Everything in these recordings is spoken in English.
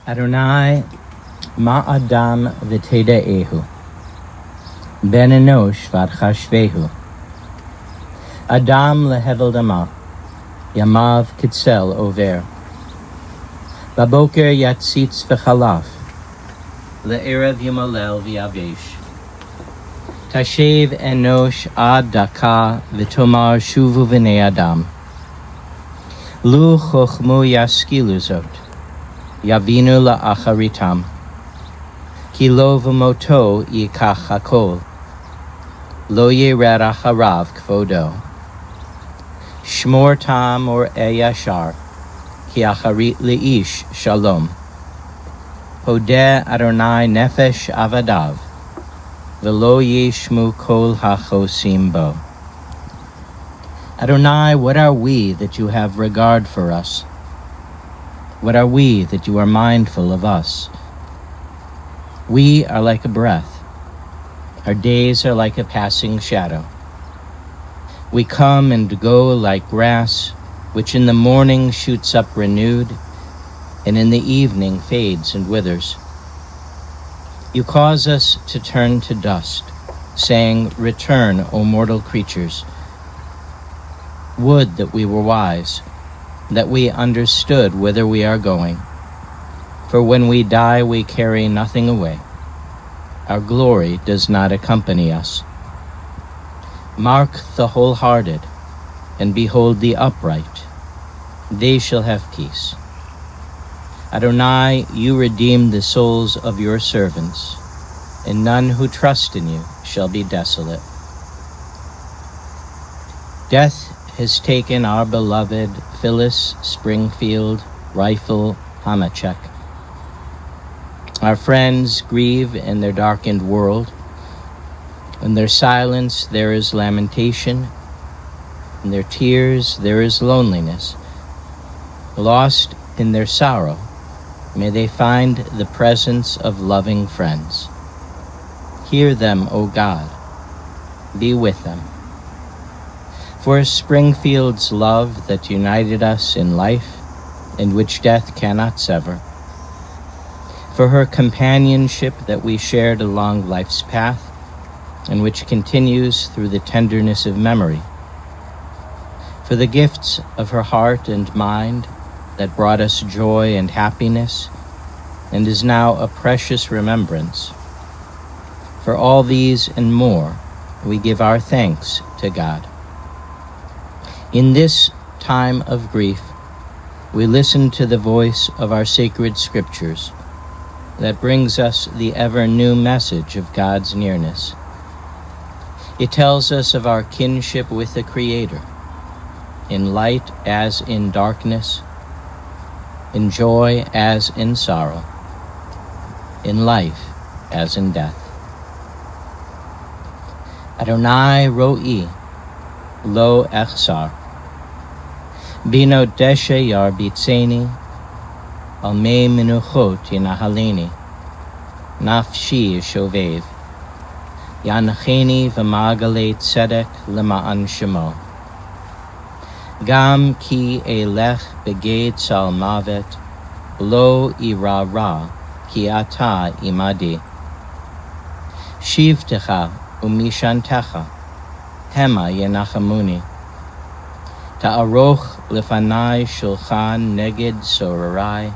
Adonai ma'adam v'tede'ehu, ben enosh v'adchashvehu. Adam lehevel dama, yamav kitzel over. Baboker yatzitz v'chalaf, le'erev yimalel v'yavesh. Tashev enosh ad daka v'tomar shuvu v'nei adam. Lu chochmu yaskilu zot, yavinu la'acharitam. Ki lo v'moto yikach hakol, lo yered acharav kvodo. Shmor tam or eyashar, ki acharit leish shalom. Hodeh Adonai nefesh avadav, v'lo yeshmu kol hachosim bo. Adonai, what are we that you have regard for us? What are we that you are mindful of us? We are like a breath. Our days are like a passing shadow. We come and go like grass, which in the morning shoots up renewed, and in the evening fades and withers. You cause us to turn to dust, saying, "Return, O mortal creatures." Would that we were wise, that we understood whither we are going. For when we die, we carry nothing away. Our glory does not accompany us. Mark the wholehearted, and behold the upright. They shall have peace. Adonai, you redeem the souls of your servants, and none who trust in you shall be desolate. Death has taken our beloved Phyllis, Springfield, Reiffel, Hamachek. Our friends grieve in their darkened world. In their silence there is lamentation. In their tears there is loneliness. Lost in their sorrow, may they find the presence of loving friends. Hear them, O God. Be with them. For Springfield's love that united us in life, and which death cannot sever. For her companionship that we shared along life's path, and which continues through the tenderness of memory. For the gifts of her heart and mind that brought us joy and happiness, and is now a precious remembrance. For all these and more, we give our thanks to God. In this time of grief, we listen to the voice of our sacred scriptures that brings us the ever-new message of God's nearness. It tells us of our kinship with the Creator, in light as in darkness, in joy as in sorrow, in life as in death. Adonai ro'i lo echsar, bino deshe yarbitzeni, al mei menuchot yinahaleni, nafshi shovev, yanacheni v'magale tzedek lema'an shemo. Gam ki elech beged sal mavet, lo ira ra, ki ata imadi. Shivtecha umishantecha, hema yenachamuni. Ta'aroch lefanai shulchan neged sorarai,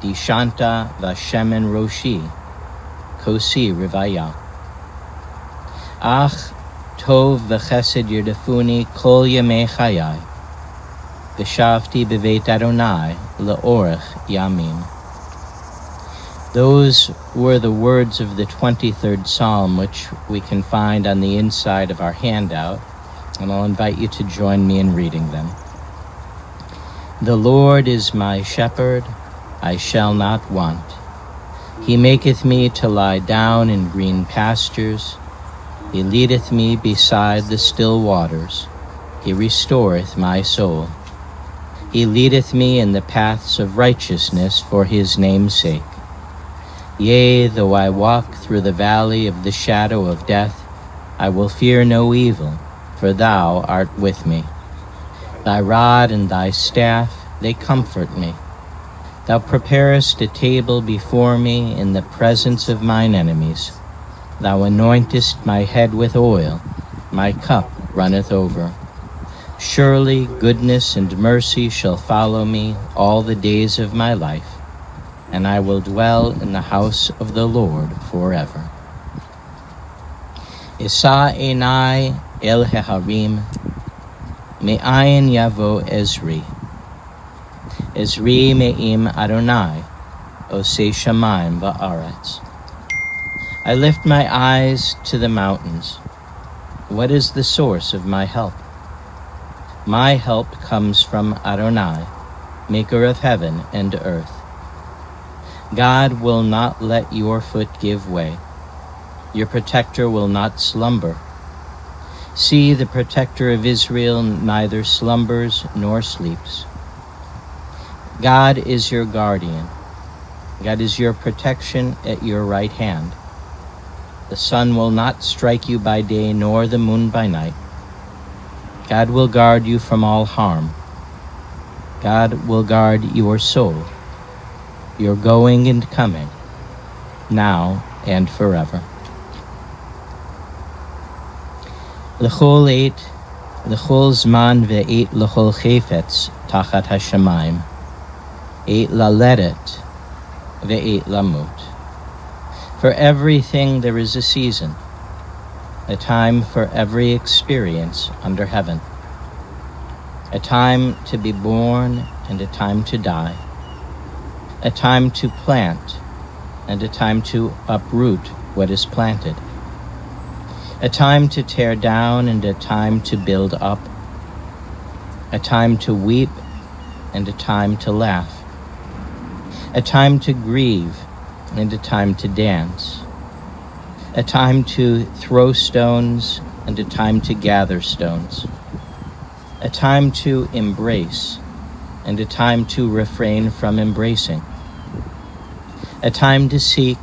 dishanta vashemen roshi, kosi rivaya. Ach tov v'chesed yirdefuni kol yemei chayai, v'shavti b'veit Adonai le'orech yamim. Those were the words of the 23rd Psalm, which we can find on the inside of our handout, and I'll invite you to join me in reading them. The Lord is my shepherd, I shall not want. He maketh me to lie down in green pastures. He leadeth me beside the still waters. He restoreth my soul. He leadeth me in the paths of righteousness for his name's sake. Yea, though I walk through the valley of the shadow of death, I will fear no evil, for thou art with me. Thy rod and thy staff, they comfort me. Thou preparest a table before me in the presence of mine enemies. Thou anointest my head with oil, my cup runneth over. Surely goodness and mercy shall follow me all the days of my life, and I will dwell in the house of the Lord forever. Esa enai el heharim, me'ayin yavo Ezri. Ezri me'im Adonai, osei shamayim va'aretz. I lift my eyes to the mountains. What is the source of my help? My help comes from Adonai, maker of heaven and earth. God will not let your foot give way. Your protector will not slumber. See, the protector of Israel neither slumbers nor sleeps. God is your guardian. God is your protection at your right hand. The sun will not strike you by day, nor the moon by night. God will guard you from all harm. God will guard your soul, your going and coming, now and forever. L'chol eit, l'chol zman ve'eit l'chol chefetz tachat hashamayim, eit laledet ve'eit lamut. For everything there is a season, a time for every experience under heaven, a time to be born and a time to die, a time to plant and a time to uproot what is planted, a time to tear down and a time to build up, a time to weep and a time to laugh, a time to grieve and a time to dance, a time to throw stones and a time to gather stones, a time to embrace and a time to refrain from embracing, a time to seek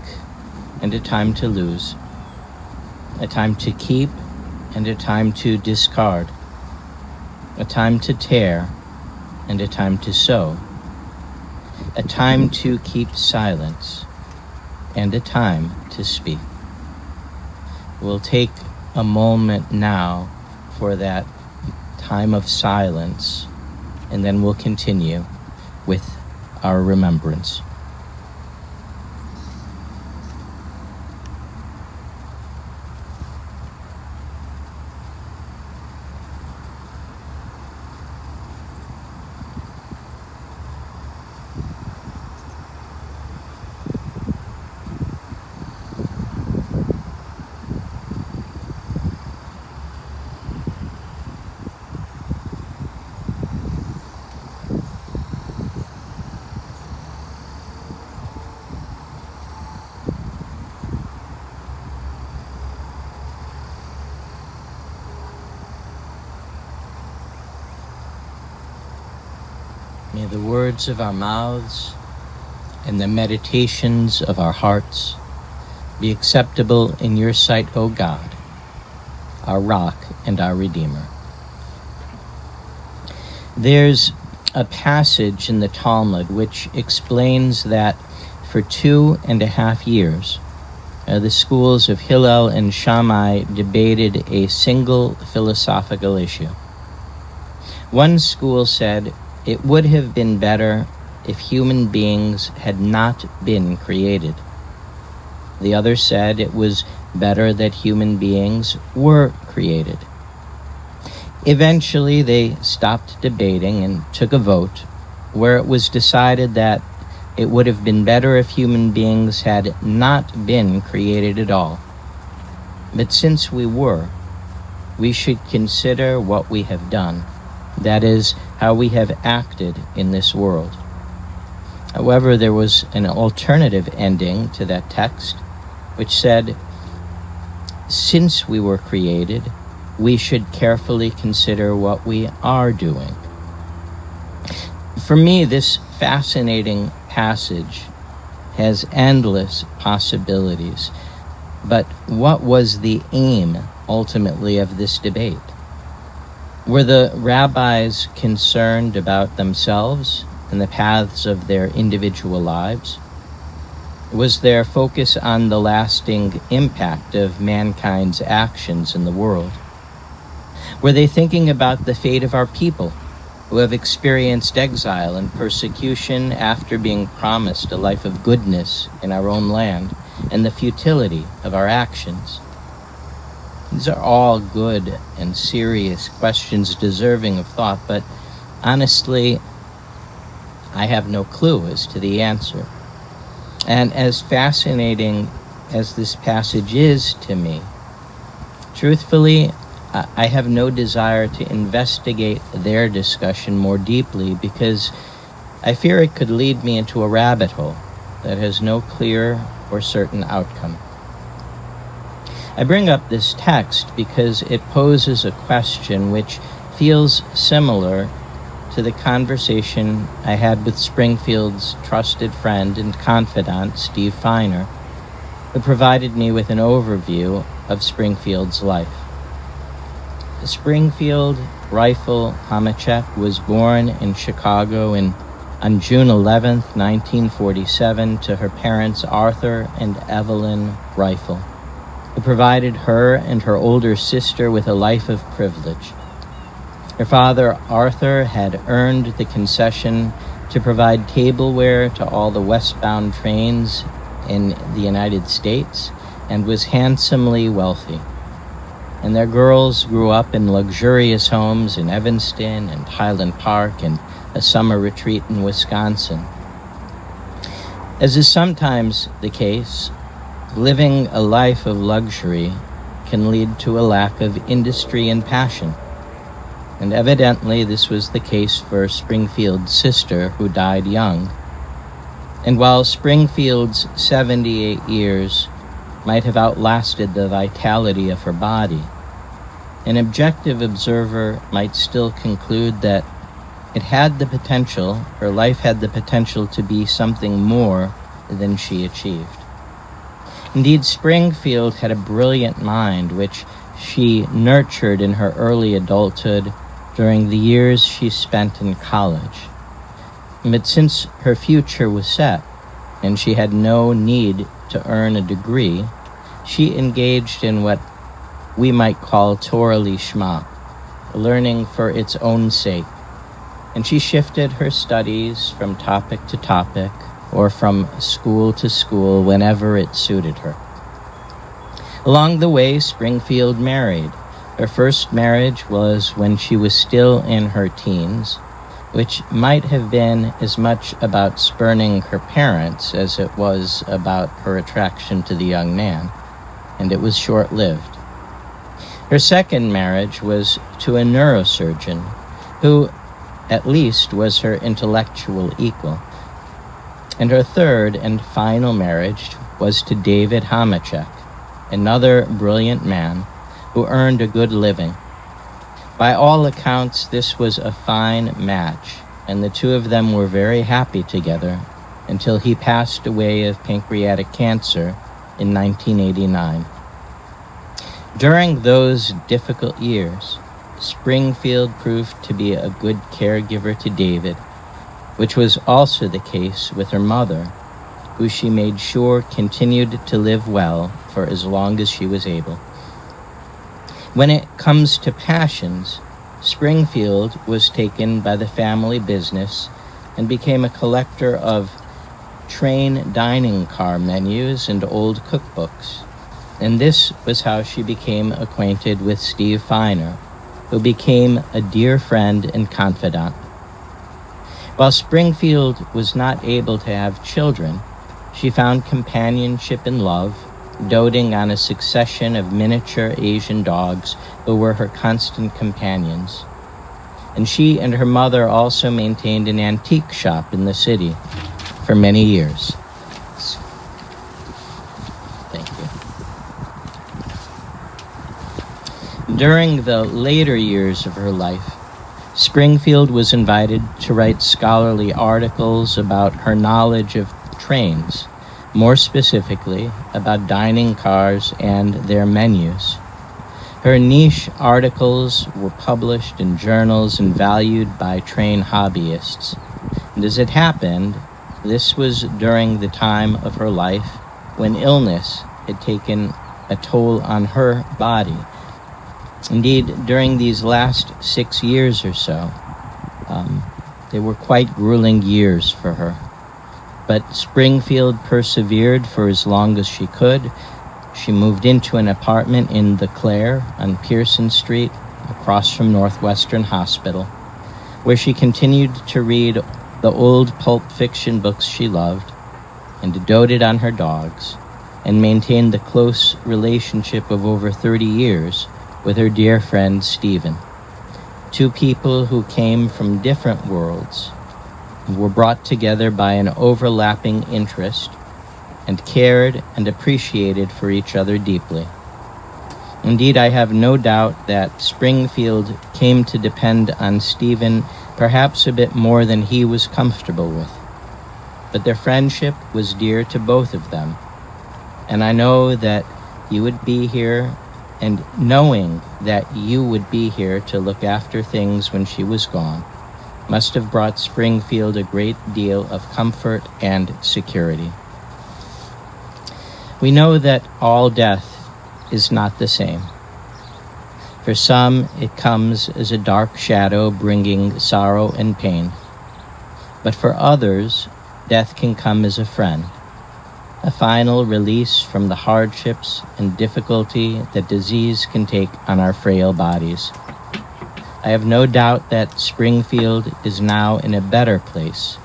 and a time to lose, a time to keep and a time to discard, a time to tear and a time to sow, a time to keep silence and a time to speak. We'll take a moment now for that time of silence, and then we'll continue with our remembrance. May the words of our mouths and the meditations of our hearts be acceptable in your sight, O God, our rock and our Redeemer. There's a passage in the Talmud which explains that for 2.5 years, the schools of Hillel and Shammai debated a single philosophical issue. One school said it would have been better if human beings had not been created. The other said it was better that human beings were created. Eventually, they stopped debating and took a vote where it was decided that it would have been better if human beings had not been created at all. But since we were, we should consider what we have done. That is, how we have acted in this world. However, there was an alternative ending to that text, which said, since we were created, we should carefully consider what we are doing. For me, this fascinating passage has endless possibilities. But what was the aim, ultimately, of this debate? Were the rabbis concerned about themselves and the paths of their individual lives? Was their focus on the lasting impact of mankind's actions in the world? Were they thinking about the fate of our people who have experienced exile and persecution after being promised a life of goodness in our own land, and the futility of our actions? These are all good and serious questions deserving of thought, but honestly, I have no clue as to the answer. And as fascinating as this passage is to me, truthfully, I have no desire to investigate their discussion more deeply because I fear it could lead me into a rabbit hole that has no clear or certain outcome. I bring up this text because it poses a question which feels similar to the conversation I had with Springfield's trusted friend and confidant, Steve Feiner, who provided me with an overview of Springfield's life. Springfield Reiffel Hamachek was born in Chicago on June 11, 1947, to her parents Arthur and Evelyn Reiffel, who provided her and her older sister with a life of privilege. Her father, Arthur, had earned the concession to provide tableware to all the westbound trains in the United States and was handsomely wealthy. And their girls grew up in luxurious homes in Evanston and Highland Park and a summer retreat in Wisconsin. As is sometimes the case, living a life of luxury can lead to a lack of industry and passion. And evidently this was the case for Springfield's sister, who died young. And while Springfield's 78 years might have outlasted the vitality of her body, an objective observer might still conclude that her life had the potential to be something more than she achieved. Indeed, Springfield had a brilliant mind which she nurtured in her early adulthood during the years she spent in college. But since her future was set and she had no need to earn a degree, she engaged in what we might call Torah lishma, learning for its own sake. And she shifted her studies from topic to topic or from school to school whenever it suited her. Along the way, Springfield married. Her first marriage was when she was still in her teens, which might have been as much about spurning her parents as it was about her attraction to the young man, and it was short-lived. Her second marriage was to a neurosurgeon who, at least, was her intellectual equal. And her third and final marriage was to David Hamachek, another brilliant man who earned a good living. By all accounts, this was a fine match, and the two of them were very happy together until he passed away of pancreatic cancer in 1989. During those difficult years, Springfield proved to be a good caregiver to David, which was also the case with her mother, who she made sure continued to live well for as long as she was able. When it comes to passions, Springfield was taken by the family business and became a collector of train dining car menus and old cookbooks. And this was how she became acquainted with Steve Feiner, who became a dear friend and confidant. While Springfield was not able to have children, she found companionship and love, doting on a succession of miniature Asian dogs who were her constant companions. And she and her mother also maintained an antique shop in the city for many years. Thank you. During the later years of her life, Springfield was invited to write scholarly articles about her knowledge of trains, more specifically about dining cars and their menus. Her niche articles were published in journals and valued by train hobbyists, And as it happened, this was during the time of her life when illness had taken a toll on her body. Indeed, during these last 6 years or so, they were quite grueling years for her. But Springfield persevered for as long as she could. She moved into an apartment in the Clare on Pearson Street, across from Northwestern Hospital, where she continued to read the old pulp fiction books she loved, and doted on her dogs, and maintained the close relationship of over 30 years with her dear friend Stephen. Two people who came from different worlds and were brought together by an overlapping interest and cared and appreciated for each other deeply. Indeed, I have no doubt that Springfield came to depend on Stephen perhaps a bit more than he was comfortable with. But their friendship was dear to both of them, and I know that you would be here, and knowing that you would be here to look after things when she was gone must have brought Springfield a great deal of comfort and security. We know that all death is not the same. For some, it comes as a dark shadow bringing sorrow and pain. But for others, death can come as a friend, a final release from the hardships and difficulty that disease can take on our frail bodies. I have no doubt that Springfield is now in a better place,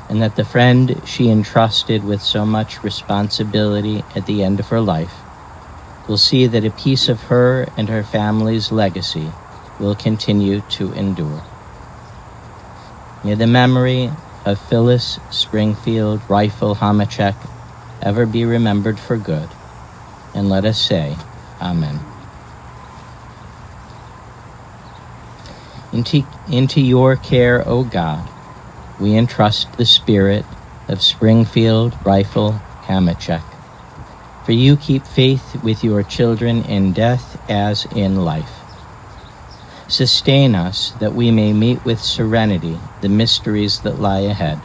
and that the friend she entrusted with so much responsibility at the end of her life will see that a piece of her and her family's legacy will continue to endure. May the memory of Phyllis Springfield Reiffel Hamachek ever be remembered for good, and let us say, Amen. Into your care, O God, we entrust the spirit of Springfield Reiffel Hamachek. For you keep faith with your children in death as in life. Sustain us that we may meet with serenity the mysteries that lie ahead,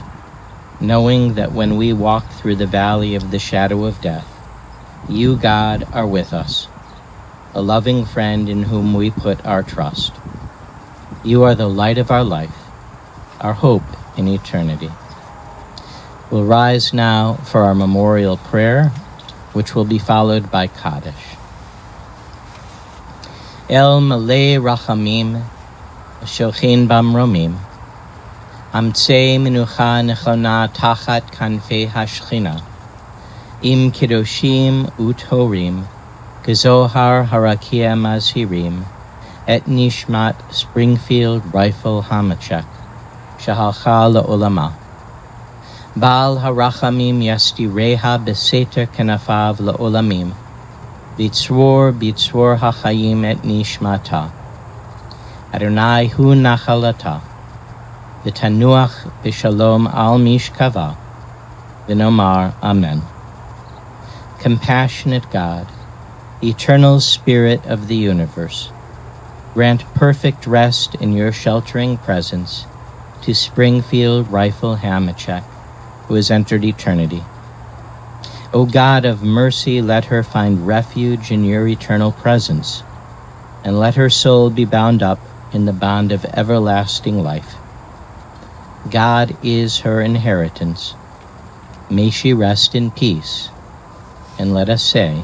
knowing that when we walk through the valley of the shadow of death, you, God, are with us, a loving friend in whom we put our trust. You are the light of our life, our hope in eternity. We'll rise now for our memorial prayer, which will be followed by Kaddish. El Malay Rachamim, Shochin Bamromim, Amtsei Menucha Nechona Tachat Kanfei Hashchina, Im Kedoshim Utorim, Gezohar Harakia Mazhirim, Et Nishmat Springfield Reiffel Hamachek, Shahalcha La'olama. Baal harachamim yastireha beseter kenafav la'olamim, bitzror hachayim et nishmata. Adonai hu nachalata, v'tanuach b'shalom al mishkava, v'nomar Amen. Compassionate God, eternal Spirit of the universe, grant perfect rest in your sheltering presence to Springfield Reiffel Hamachek, who has entered eternity. O God of mercy, let her find refuge in your eternal presence, and let her soul be bound up in the bond of everlasting life. God is her inheritance. May she rest in peace, and let us say,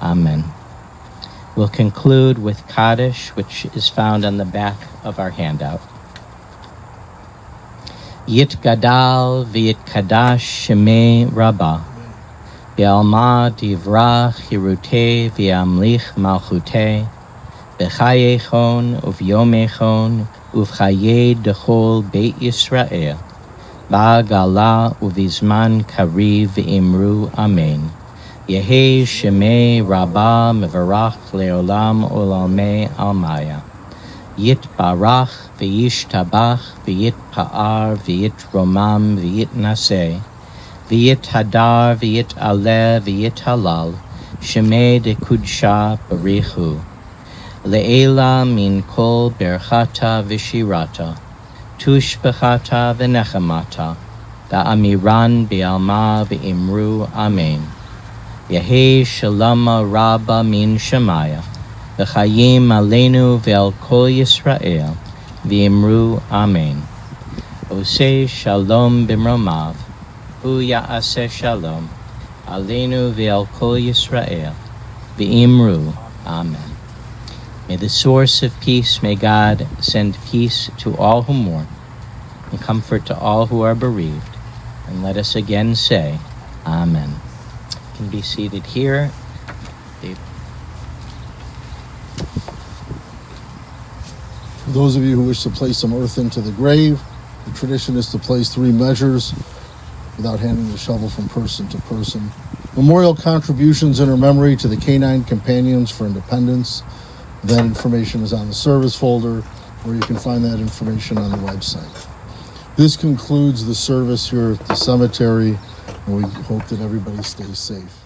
Amen. We'll conclude with Kaddish, which is found on the back of our handout. Yit gadal v'yit kadash shemei rabba, v'alma divra chirute v'amlich malchute, v'chayechon uv'yomechon uv'chaye dechol beit Yisrael, ba'gala uv'izman kariv v'imru Amen. Yehi shemei rabba mevarach leolam olamei almaya. Yit barach v'yish tabach v'yit pa'ar v'yit romam v'yit naseh v'yit hadar v'yit aleh v'yit halal shemei de kudsha barichu le'ela min kol berchata v'shirata tushbechata v'nechamata, da'amiran bi'alma v'imru amen. Yehi shalama rabba min shemaya, v'chayim aleinu ve'al kol Yisrael, v'imru amen. Oseh shalom b'mromav, hu ya'aseh shalom, aleinu ve'al kol Yisrael, v'imru amen. May the source of peace, may God send peace to all who mourn, and comfort to all who are bereaved. And let us again say, Amen. You can be seated here. For those of you who wish to place some earth into the grave, the tradition is to place 3 measures without handing the shovel from person to person. Memorial contributions in her memory to the Canine Companions for Independence. That information is on the service folder, or you can find that information on the website. This concludes the service here at the cemetery, and we hope that everybody stays safe.